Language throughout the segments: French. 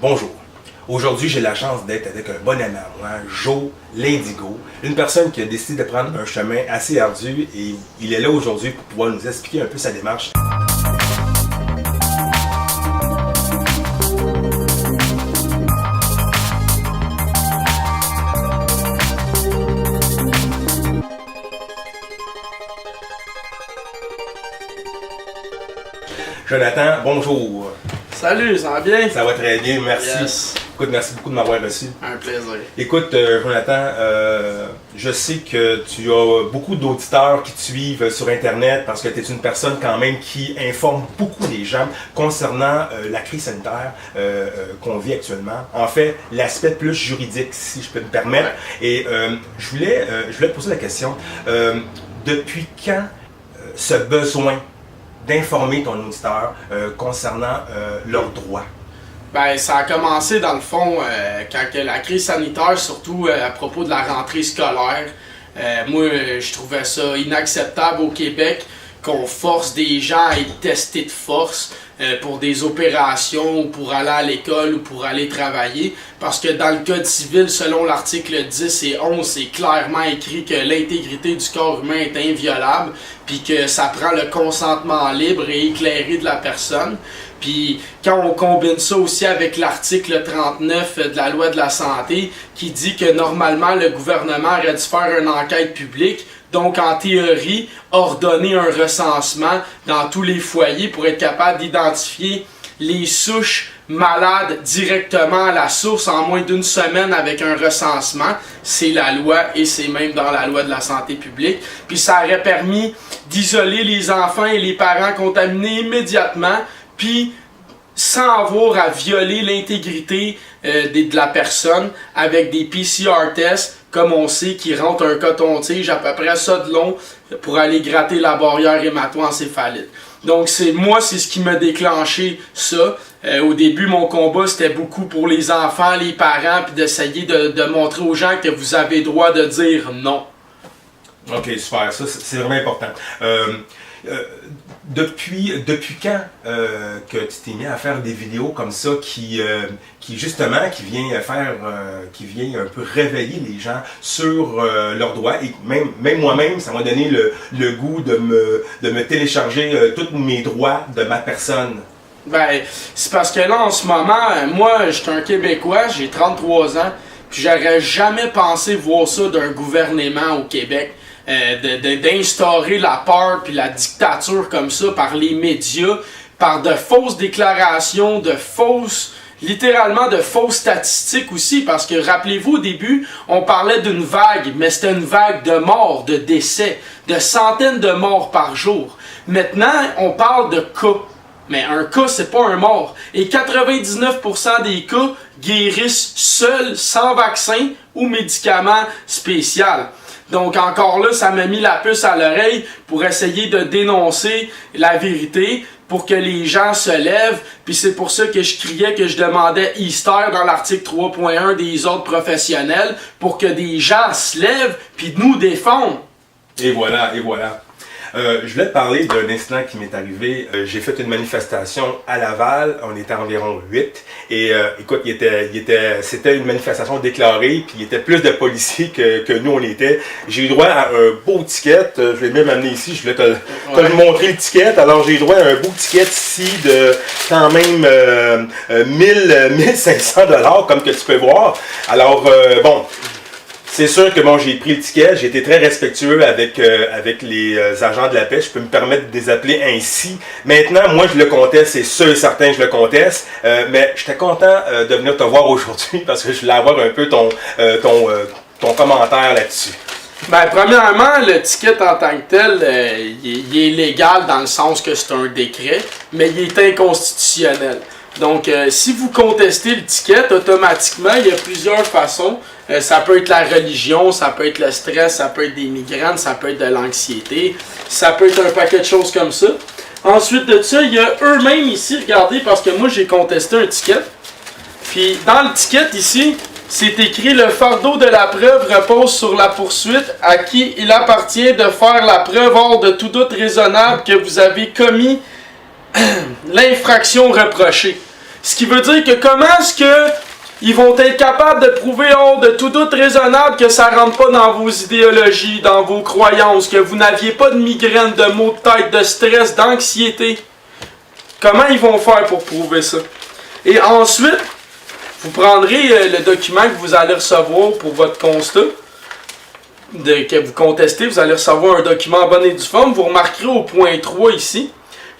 Bonjour. Aujourd'hui, j'ai la chance d'être avec un bon ami à moi, Joe l'Indigo, une personne qui a décidé de prendre un chemin assez ardu et il est là aujourd'hui pour pouvoir nous expliquer un peu sa démarche. Jonathan, bonjour. Salut, ça va bien? Ça va très bien, merci. Yes. Écoute, merci beaucoup de m'avoir reçu. Un plaisir. Écoute, Jonathan, je sais que tu as beaucoup d'auditeurs qui te suivent sur Internet parce que tu es une personne quand même qui informe beaucoup les gens concernant la crise sanitaire qu'on vit actuellement. En fait, l'aspect plus juridique, si je peux me permettre. Ouais. Et je voulais te poser la question, depuis quand ce besoin d'informer ton auditeur concernant leurs droits? Ben, ça a commencé dans le fond quand que la crise sanitaire, surtout à propos de la rentrée scolaire. Moi, je trouvais ça inacceptable au Québec qu'on force des gens à être testés de force pour des opérations ou pour aller à l'école ou pour aller travailler. Parce que dans le Code civil, selon l'article 10 et 11, c'est clairement écrit que l'intégrité du corps humain est inviolable, puis que ça prend le consentement libre et éclairé de la personne. Puis quand on combine ça aussi avec l'article 39 de la loi de la santé qui dit que normalement le gouvernement aurait dû faire une enquête publique, donc en théorie ordonner un recensement dans tous les foyers pour être capable d'identifier les souches malades directement à la source en moins d'une semaine avec un recensement, c'est la loi et c'est même dans la loi de la santé publique. Puis ça aurait permis d'isoler les enfants et les parents contaminés immédiatement, puis sans avoir à violer l'intégrité de la personne avec des PCR tests, comme on sait, qui rentrent un coton-tige à peu près ça de long pour aller gratter la barrière hémato-encéphalite. Donc c'est ce qui m'a déclenché ça. Au début, mon combat, c'était beaucoup pour les enfants, les parents, puis d'essayer de montrer aux gens que vous avez le droit de dire non. Ok, super, ça c'est vraiment important. Depuis quand que tu t'es mis à faire des vidéos comme ça qui vient un peu réveiller les gens sur leurs droits, et même moi-même, ça m'a donné le goût de me télécharger tous mes droits de ma personne. Ben, c'est parce que là, en ce moment, moi, je suis un Québécois, j'ai 33 ans, puis j'aurais jamais pensé voir ça d'un gouvernement au Québec. D'instaurer la peur puis la dictature comme ça par les médias, par de fausses déclarations, littéralement de fausses statistiques aussi, parce que rappelez-vous au début, on parlait d'une vague, mais c'était une vague de morts, de décès, de centaines de morts par jour. Maintenant, on parle de cas. Mais un cas, c'est pas un mort. Et 99% des cas guérissent seuls, sans vaccin ou médicament spécial. Donc encore là, ça m'a mis la puce à l'oreille pour essayer de dénoncer la vérité, pour que les gens se lèvent. Puis c'est pour ça que je criais, que je demandais Easter dans l'article 3.1 des ordres professionnels, pour que des gens se lèvent puis nous défendent. Et voilà, et voilà. Je voulais te parler d'un incident qui m'est arrivé. J'ai fait une manifestation à Laval, on était environ 8. Et écoute, c'était une manifestation déclarée, puis il y était plus de policiers que nous on était. J'ai eu droit à un beau ticket, je l'ai même amené ici, je voulais te montrer le ticket. Alors j'ai eu droit à un beau ticket ici de quand même 1500 $, comme que tu peux voir. Alors bon... C'est sûr que j'ai pris le ticket, j'ai été très respectueux avec les agents de la paix, je peux me permettre de les appeler ainsi. Maintenant, moi je le conteste, c'est sûr et certain que je le conteste, mais j'étais content de venir te voir aujourd'hui parce que je voulais avoir un peu ton commentaire là-dessus. Ben, premièrement, le ticket en tant que tel, il est légal dans le sens que c'est un décret, mais il est inconstitutionnel. Donc, si vous contestez le ticket, automatiquement, il y a plusieurs façons. Ça peut être la religion, ça peut être le stress, ça peut être des migraines, ça peut être de l'anxiété, ça peut être un paquet de choses comme ça. Ensuite de ça, il y a eux-mêmes ici, regardez, parce que moi j'ai contesté un ticket. Puis dans le ticket ici, c'est écrit « Le fardeau de la preuve repose sur la poursuite à qui il appartient de faire la preuve hors de tout doute raisonnable que vous avez commis l'infraction reprochée. » Ce qui veut dire que comment est-ce que ils vont être capables de prouver hors de tout doute raisonnable que ça rentre pas dans vos idéologies, dans vos croyances, que vous n'aviez pas de migraine, de maux de tête, de stress, d'anxiété. Comment ils vont faire pour prouver ça? Et ensuite, vous prendrez le document que vous allez recevoir pour votre constat, que vous contestez, vous allez recevoir un document en bonne et due forme. Vous remarquerez au point 3 ici,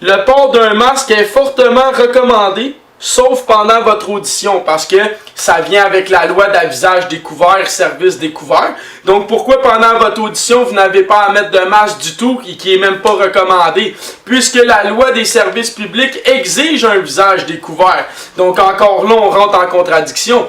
le port d'un masque est fortement recommandé, sauf pendant votre audition, parce que ça vient avec la loi d'avisage découvert, service découvert. Donc pourquoi pendant votre audition, vous n'avez pas à mettre de masque du tout et qui n'est même pas recommandé? Puisque la loi des services publics exige un visage découvert. Donc encore là, on rentre en contradiction.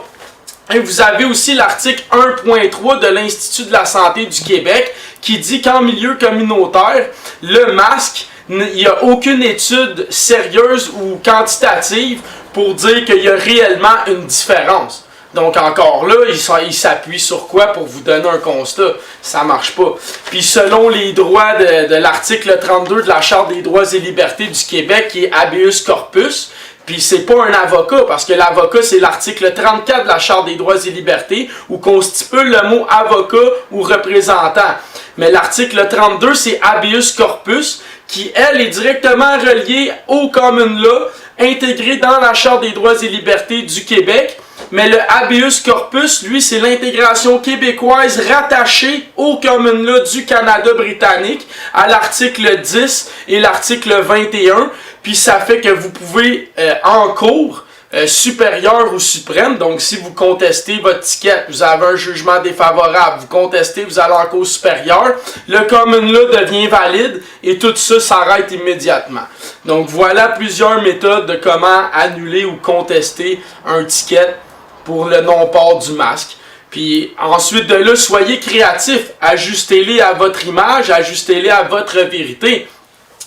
Et vous avez aussi l'article 1.3 de l'Institut de la santé du Québec qui dit qu'en milieu communautaire, le masque, il n'y a aucune étude sérieuse ou quantitative pour dire qu'il y a réellement une différence. Donc encore là, il s'appuie sur quoi pour vous donner un constat? Ça marche pas. Puis selon les droits de l'article 32 de la Charte des droits et libertés du Québec, qui est habeas corpus, puis c'est pas un avocat, parce que l'avocat, c'est l'article 34 de la Charte des droits et libertés, où qu'on stipule le mot avocat ou représentant. Mais l'article 32, c'est habeas corpus, qui, elle, est directement reliée au common law, intégré dans la Charte des droits et libertés du Québec. Mais le habeas corpus, lui, c'est l'intégration québécoise rattachée au common law du Canada britannique, à l'article 10 et l'article 21. Puis ça fait que vous pouvez, en cours supérieur ou suprême, donc si vous contestez votre ticket, vous avez un jugement défavorable, vous contestez, vous allez en cour supérieure, le common law devient valide et tout ça s'arrête immédiatement. Donc voilà plusieurs méthodes de comment annuler ou contester un ticket pour le non-port du masque. Puis ensuite de là, soyez créatifs, ajustez-les à votre image, ajustez-les à votre vérité.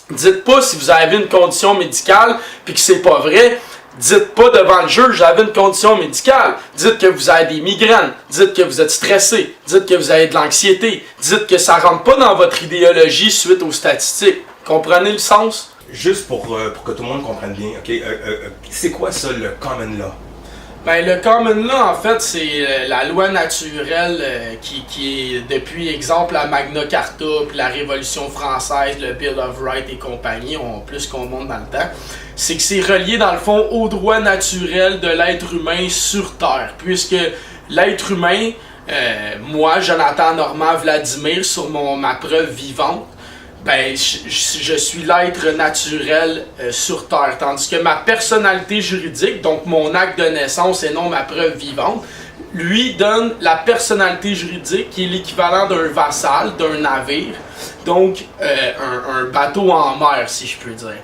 Dites pas si vous avez une condition médicale puis que c'est pas vrai. Dites pas devant le juge, j'avais une condition médicale. Dites que vous avez des migraines. Dites que vous êtes stressé. Dites que vous avez de l'anxiété. Dites que ça rentre pas dans votre idéologie suite aux statistiques. Comprenez le sens? Juste pour que tout le monde comprenne bien, okay, c'est quoi ça le common law? Ben, le common law, en fait, c'est la loi naturelle qui est depuis, exemple, la Magna Carta, puis la Révolution française, le Bill of Rights et compagnie, plus qu'on monte dans le temps. C'est que c'est relié, dans le fond, au droit naturel de l'être humain sur Terre. Puisque l'être humain, moi, Jonathan Normand Vladimir, sur ma preuve vivante, ben, je suis l'être naturel sur Terre. Tandis que ma personnalité juridique, donc mon acte de naissance et non ma preuve vivante, lui donne la personnalité juridique qui est l'équivalent d'un vassal, d'un navire, donc un bateau en mer, si je peux dire.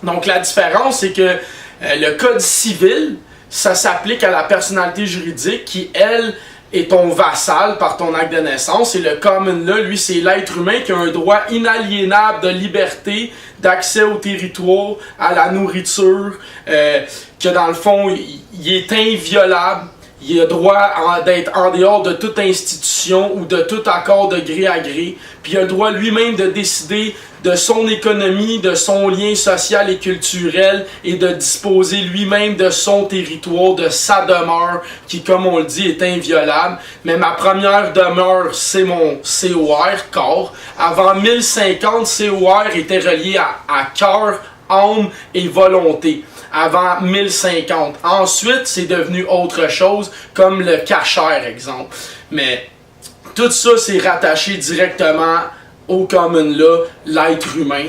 Donc la différence, c'est que le code civil, ça s'applique à la personnalité juridique qui, elle, est ton vassal par ton acte de naissance. Et le common law, lui, c'est l'être humain qui a un droit inaliénable de liberté, d'accès au territoire, à la nourriture, que dans le fond, il est inviolable. Il a droit d'être en dehors de toute institution ou de tout accord de gré à gré. Puis il a le droit lui-même de décider de son économie, de son lien social et culturel et de disposer lui-même de son territoire, de sa demeure qui, comme on le dit, est inviolable. Mais ma première demeure, c'est mon COR, corps. Avant 1050, COR était relié à cœur, âme et volonté. Avant 1050. Ensuite, c'est devenu autre chose, comme le cachère, exemple. Mais tout ça, c'est rattaché directement au common law, l'être humain.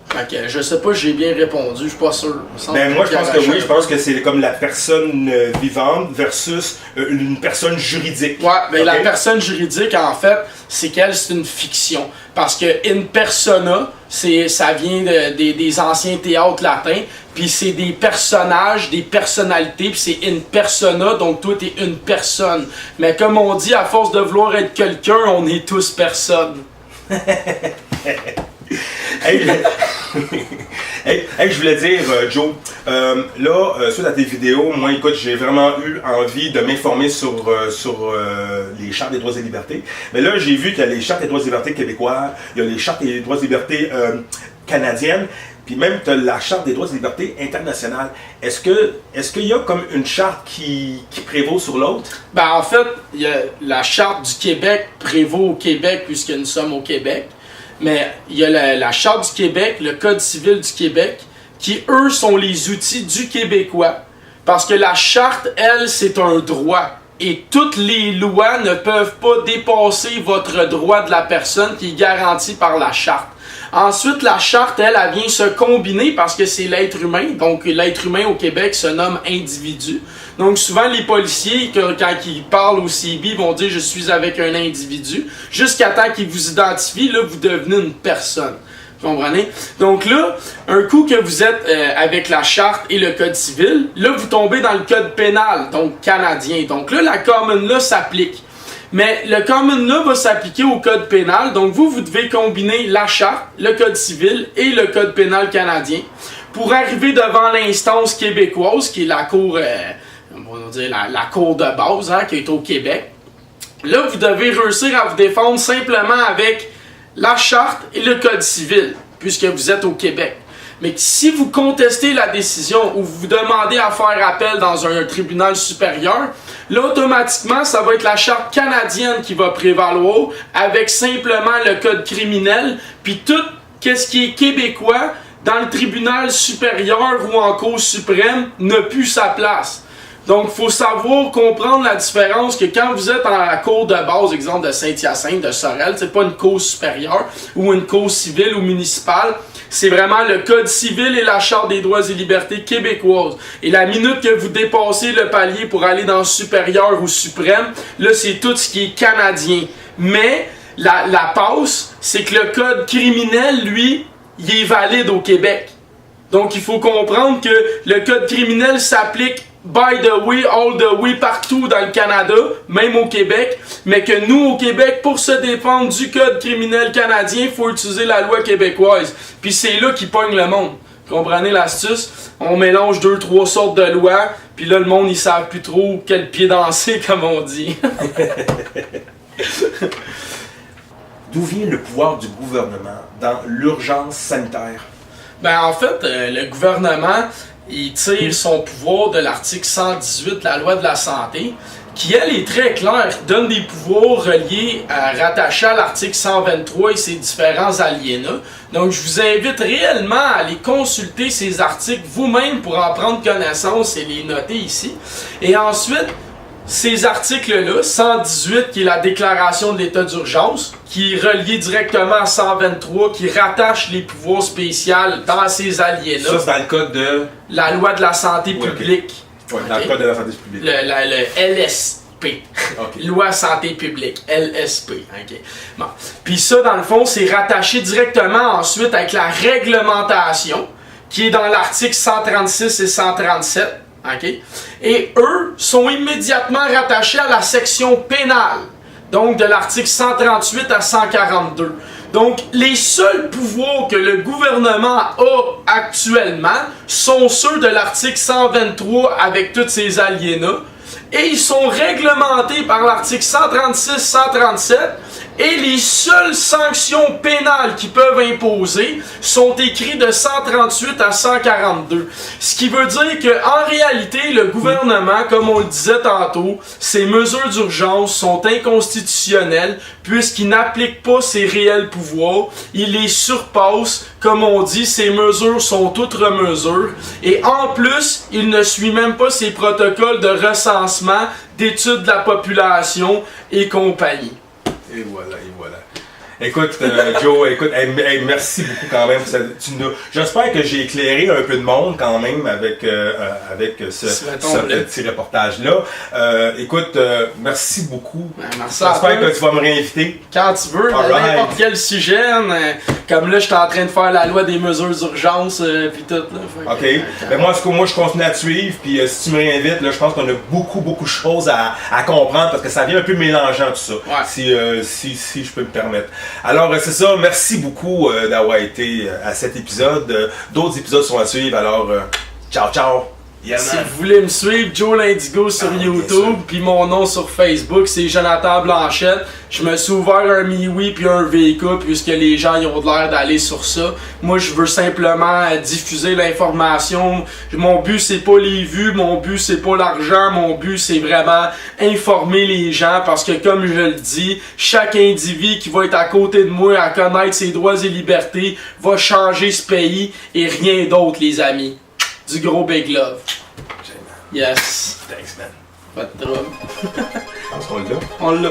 Fait que je sais pas si j'ai bien répondu, je suis pas sûr. Ben moi je pense que oui, je pense que c'est comme la personne vivante versus une personne juridique. Ouais, ben okay. La personne juridique en fait, c'est qu'elle c'est une fiction. Parce que in persona, ça vient des anciens théâtres latins, puis c'est des personnages, des personnalités, puis c'est in persona, donc toi t'es une personne. Mais comme on dit, à force de vouloir être quelqu'un, on est tous personnes. Hey, je voulais dire, Joe, suite à tes vidéos, moi, écoute, j'ai vraiment eu envie de m'informer sur les chartes des droits et libertés. Mais là, j'ai vu qu'il y a les chartes des droits et libertés québécois, il y a les chartes des droits et libertés canadiennes. puis même tu as la Charte des droits et libertés internationale. Est-ce qu'il y a comme une charte qui prévaut sur l'autre? Ben, en fait, la Charte du Québec prévaut au Québec puisque nous sommes au Québec. Mais il y a la Charte du Québec, le Code civil du Québec, qui, eux, sont les outils du Québécois. Parce que la Charte, elle, c'est un droit. Et toutes les lois ne peuvent pas dépasser votre droit de la personne qui est garanti par la Charte. Ensuite, la Charte, elle vient se combiner parce que c'est l'être humain. Donc, l'être humain au Québec se nomme individu. Donc, souvent, les policiers, quand ils parlent au CB, vont dire « je suis avec un individu ». Jusqu'à temps qu'ils vous identifient, là, vous devenez une personne. Vous comprenez? Donc là, un coup que vous êtes avec la Charte et le Code civil, là, vous tombez dans le Code pénal, donc canadien. Donc là, la common law s'applique. Mais le common law va s'appliquer au Code pénal. Donc vous devez combiner la Charte, le Code civil et le Code pénal canadien pour arriver devant l'instance québécoise, qui est la cour, on va dire la cour de base, hein, qui est au Québec. Là, vous devez réussir à vous défendre simplement avec la Charte et le Code civil, puisque vous êtes au Québec. Mais si vous contestez la décision ou vous demandez à faire appel dans un tribunal supérieur, là, automatiquement, ça va être la Charte canadienne qui va prévaloir avec simplement le Code criminel, puis tout ce qui est québécois dans le tribunal supérieur ou en Cour suprême n'a plus sa place. Donc, il faut savoir comprendre la différence que quand vous êtes en la cour de base, exemple de Saint-Hyacinthe, de Sorel, c'est pas une cour supérieure ou une cour civile ou municipale, c'est vraiment le Code civil et la Charte des droits et libertés québécoises. Et la minute que vous dépassez le palier pour aller dans supérieur ou suprême, là, c'est tout ce qui est canadien. Mais, la passe, c'est que le Code criminel, lui, il est valide au Québec. Donc, il faut comprendre que le Code criminel s'applique by the way, all the way, partout dans le Canada, même au Québec, mais que nous, au Québec, pour se défendre du Code criminel canadien, il faut utiliser la loi québécoise. Puis c'est là qu'ils pognent le monde. Comprenez l'astuce? On mélange 2-3 sortes de lois, puis là, le monde, ils savent plus trop quel pied danser, comme on dit. D'où vient le pouvoir du gouvernement dans l'urgence sanitaire? Ben, en fait, le gouvernement, il tire son pouvoir de l'article 118 de la loi de la santé, qui, elle, est très claire, donne des pouvoirs reliés rattachés à l'article 123 et ses différents alinéas. Donc, je vous invite réellement à aller consulter ces articles vous-même pour en prendre connaissance et les noter ici. Et ensuite, ces articles-là, 118 qui est la déclaration de l'état d'urgence, qui est relié directement à 123, qui rattache les pouvoirs spéciaux dans ces alinéas. Ça, c'est dans le code de... La loi de la santé publique. Okay. Ouais, dans le code de la santé publique. Le LSP. Okay. Loi santé publique. LSP. Okay. Bon. Puis ça, dans le fond, c'est rattaché directement ensuite avec la réglementation, qui est dans l'article 136 et 137. Okay. Et eux sont immédiatement rattachés à la section pénale, donc de l'article 138 à 142. Donc, les seuls pouvoirs que le gouvernement a actuellement sont ceux de l'article 123 avec tous ses alinéas, et ils sont réglementés par l'article 136-137, et les seules sanctions pénales qu'ils peuvent imposer sont écrites de 138 à 142. Ce qui veut dire qu'en réalité, le gouvernement, comme on le disait tantôt, ces mesures d'urgence sont inconstitutionnelles puisqu'il n'applique pas ses réels pouvoirs, il les surpasse. Comme on dit, ces mesures sont outre mesure. Et en plus, il ne suit même pas ses protocoles de recensement, d'études de la population et compagnie. Et voilà, et voilà. Écoute, Joe, écoute, merci beaucoup quand même. J'espère que j'ai éclairé un peu de monde quand même avec ce petit reportage-là. Écoute, merci beaucoup. Merci. J'espère que tu vas me réinviter. Quand tu veux, n'importe quel sujet. Comme là, je suis en train de faire la loi des mesures d'urgence puis tout. Là, OK. Ben moi, je continue à te suivre. Puis si tu me réinvites, là, je pense qu'on a beaucoup de choses à comprendre parce que ça vient un peu mélangeant tout ça. Ouais. Si je peux me permettre. Alors, c'est ça. Merci beaucoup d'avoir été à cet épisode. D'autres épisodes sont à suivre. Alors, ciao, ciao! Yeah, si man. vous voulez me suivre, Joe l'Indigo sur Ah, bien sûr. YouTube, puis mon nom sur Facebook, c'est Jonathan Blanchette. Je me suis ouvert un MeWe puis un VK puisque les gens ils ont l'air d'aller sur ça. Moi, je veux simplement diffuser l'information. Mon but, c'est pas les vues, mon but, c'est pas l'argent, mon but, c'est vraiment informer les gens parce que, comme je le dis, chaque individu qui va être à côté de moi à connaître ses droits et libertés va changer ce pays et rien d'autre, les amis. Du gros big love. Génial. Yes. Thanks, man. Pas de trouble. Je pense qu'on l'a. On l'a.